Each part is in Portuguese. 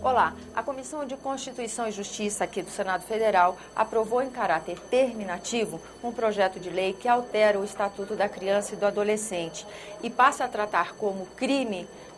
Olá, a Comissão de Constituição e Justiça aqui do Senado Federal aprovou em caráter terminativo um projeto de lei que altera o Estatuto da Criança e do Adolescente e passa a tratar como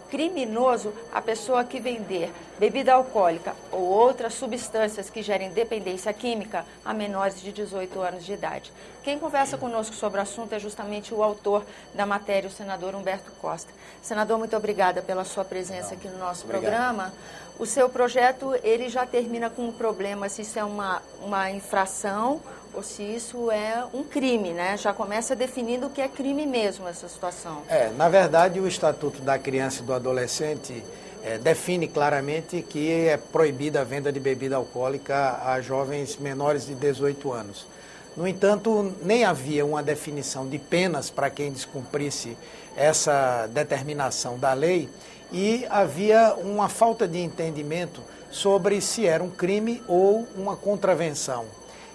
criminoso a pessoa que vender bebida alcoólica ou outras substâncias que gerem dependência química a menores de 18 anos de idade. Quem conversa conosco sobre o assunto é justamente o autor da matéria, o senador Humberto Costa. Senador, muito obrigada pela sua presença aqui no nosso programa. O seu projeto, ele já termina com um problema, se isso é uma infração ou se isso é um crime, né? Já começa definindo o que é crime mesmo, essa situação. Na verdade, o Estatuto da Criança e do Adolescente define claramente que é proibida a venda de bebida alcoólica a jovens menores de 18 anos. No entanto, nem havia uma definição de penas para quem descumprisse essa determinação da lei e havia uma falta de entendimento sobre se era um crime ou uma contravenção.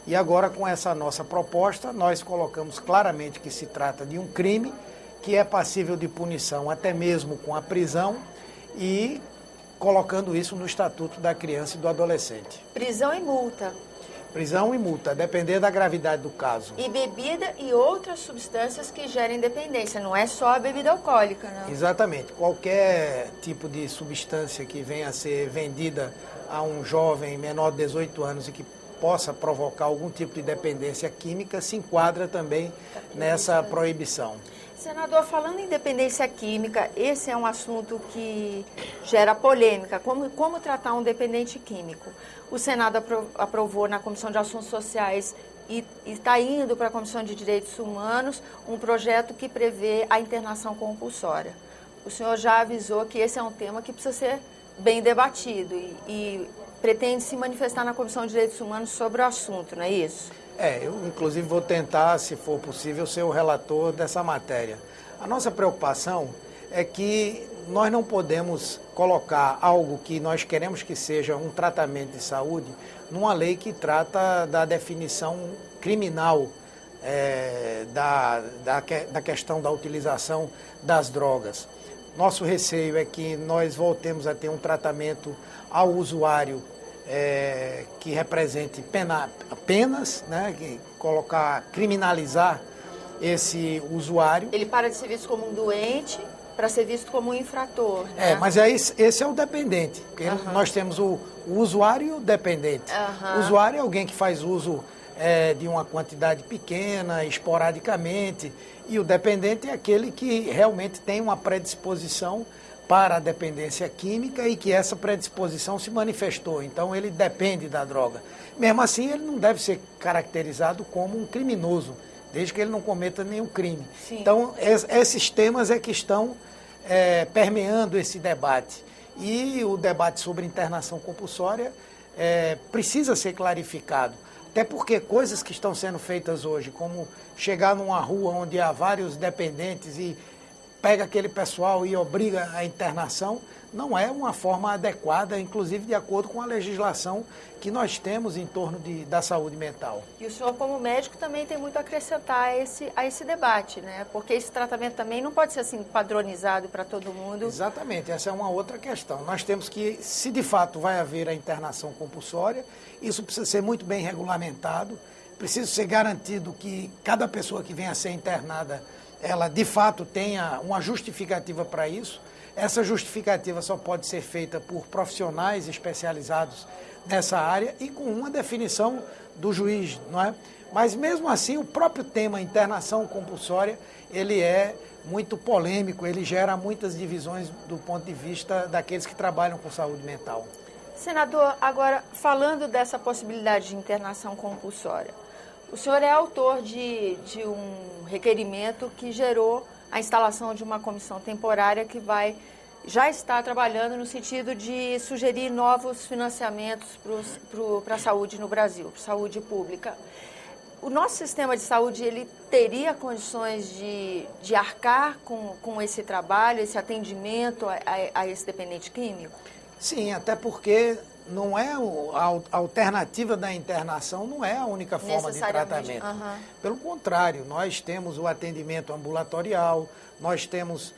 E agora, com essa nossa proposta, nós colocamos claramente que se trata de um crime que é passível de punição até mesmo com a prisão e colocando isso no Estatuto da Criança e do Adolescente. Prisão e multa. Prisão e multa, a depender da gravidade do caso. E bebida e outras substâncias que gerem dependência, não é só a bebida alcoólica, não? Exatamente. Qualquer tipo de substância que venha a ser vendida a um jovem menor de 18 anos e que possa provocar algum tipo de dependência química, se enquadra também nessa proibição. Senador, falando em dependência química, esse é um assunto que gera polêmica. Como tratar um dependente químico? O Senado aprovou na Comissão de Assuntos Sociais e está indo para a Comissão de Direitos Humanos um projeto que prevê a internação compulsória. O senhor já avisou que esse é um tema que precisa ser bem debatido e pretende se manifestar na Comissão de Direitos Humanos sobre o assunto, não é isso? Eu inclusive vou tentar, se for possível, ser o relator dessa matéria. A nossa preocupação é que nós não podemos colocar algo que nós queremos que seja um tratamento de saúde numa lei que trata da definição criminal da questão da utilização das drogas. Nosso receio é que nós voltemos a ter um tratamento ao usuário que represente penas, né, que criminalizar esse usuário. Ele para de ser visto como um doente para ser visto como um infrator, né? Mas esse é o dependente, porque nós temos o usuário e o dependente. O usuário é alguém que faz uso de uma quantidade pequena, esporadicamente, e o dependente é aquele que realmente tem uma predisposição para a dependência química e que essa predisposição se manifestou. Então, ele depende da droga. Mesmo assim, ele não deve ser caracterizado como um criminoso, desde que ele não cometa nenhum crime. Sim. Então, esses temas é que estão permeando esse debate. E o debate sobre internação compulsória precisa ser clarificado. Até porque coisas que estão sendo feitas hoje, como chegar numa rua onde há vários dependentes e pega aquele pessoal e obriga a internação, não é uma forma adequada, inclusive de acordo com a legislação que nós temos em torno da saúde mental. E o senhor, como médico, também tem muito a acrescentar a esse debate, né? Porque esse tratamento também não pode ser assim padronizado para todo mundo. Exatamente, essa é uma outra questão. Nós temos que, se de fato vai haver a internação compulsória, isso precisa ser muito bem regulamentado, precisa ser garantido que cada pessoa que venha a ser internada ela de fato tenha uma justificativa para isso. Essa justificativa só pode ser feita por profissionais especializados nessa área e com uma definição do juiz, não é? Mas mesmo assim, o próprio tema internação compulsória, ele é muito polêmico, ele gera muitas divisões do ponto de vista daqueles que trabalham com saúde mental. Senador, agora falando dessa possibilidade de internação compulsória, o senhor é autor de um requerimento que gerou a instalação de uma comissão temporária que já está trabalhando no sentido de sugerir novos financiamentos para a saúde no Brasil, para a saúde pública. O nosso sistema de saúde, ele teria condições de arcar com esse trabalho, esse atendimento a esse dependente químico? Sim, até porque não é a alternativa da internação não é a única forma de tratamento. Uhum. Pelo contrário, nós temos o atendimento ambulatorial, nós temos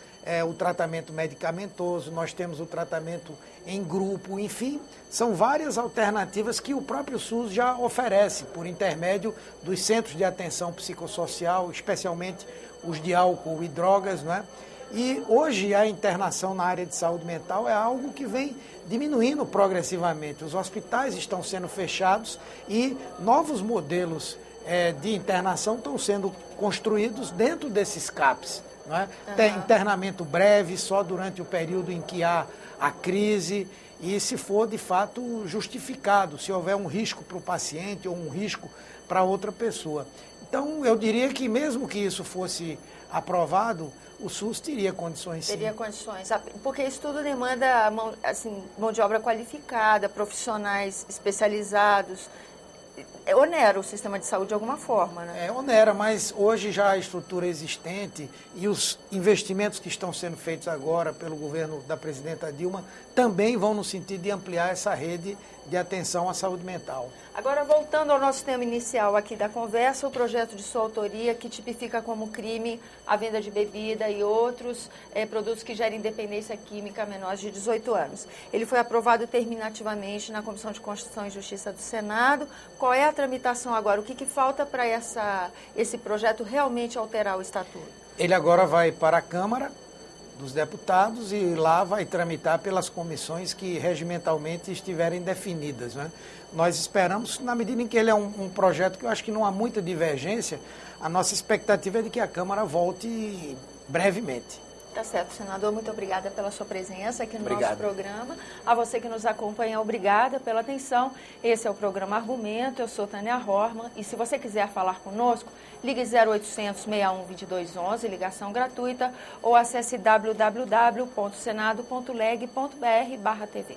o tratamento medicamentoso, nós temos o tratamento em grupo, enfim, são várias alternativas que o próprio SUS já oferece por intermédio dos centros de atenção psicossocial, especialmente os de álcool e drogas, não é? E hoje a internação na área de saúde mental é algo que vem diminuindo progressivamente. Os hospitais estão sendo fechados e novos modelos de internação estão sendo construídos dentro desses CAPs. Não é? Tem internamento breve, só durante o período em que há a crise e se for de fato justificado, se houver um risco para o paciente ou um risco para outra pessoa. Então, eu diria que mesmo que isso fosse aprovado, o SUS teria condições, sim. Teria condições, porque isso tudo demanda mão de obra qualificada, profissionais especializados. Onera o sistema de saúde de alguma forma, né? Onera, mas hoje já a estrutura existente e os investimentos que estão sendo feitos agora pelo governo da presidenta Dilma também vão no sentido de ampliar essa rede de atenção à saúde mental. Agora, voltando ao nosso tema inicial aqui da conversa, o projeto de sua autoria que tipifica como crime a venda de bebida e outros produtos que gerem dependência química a menores de 18 anos. Ele foi aprovado terminativamente na Comissão de Constituição e Justiça do Senado. Qual é a tramitação agora? O que falta para esse projeto realmente alterar o Estatuto? Ele agora vai para a Câmara dos Deputados e lá vai tramitar pelas comissões que regimentalmente estiverem definidas, né? Nós esperamos, na medida em que ele é um projeto que eu acho que não há muita divergência, a nossa expectativa é de que a Câmara volte brevemente. Tá certo, senador. Muito obrigada pela sua presença aqui no nosso programa. A você que nos acompanha, obrigada pela atenção. Esse é o programa Argumento. Eu sou Tânia Horman. E se você quiser falar conosco, ligue 0800 61 2211, ligação gratuita, ou acesse www.senado.leg.br/TV.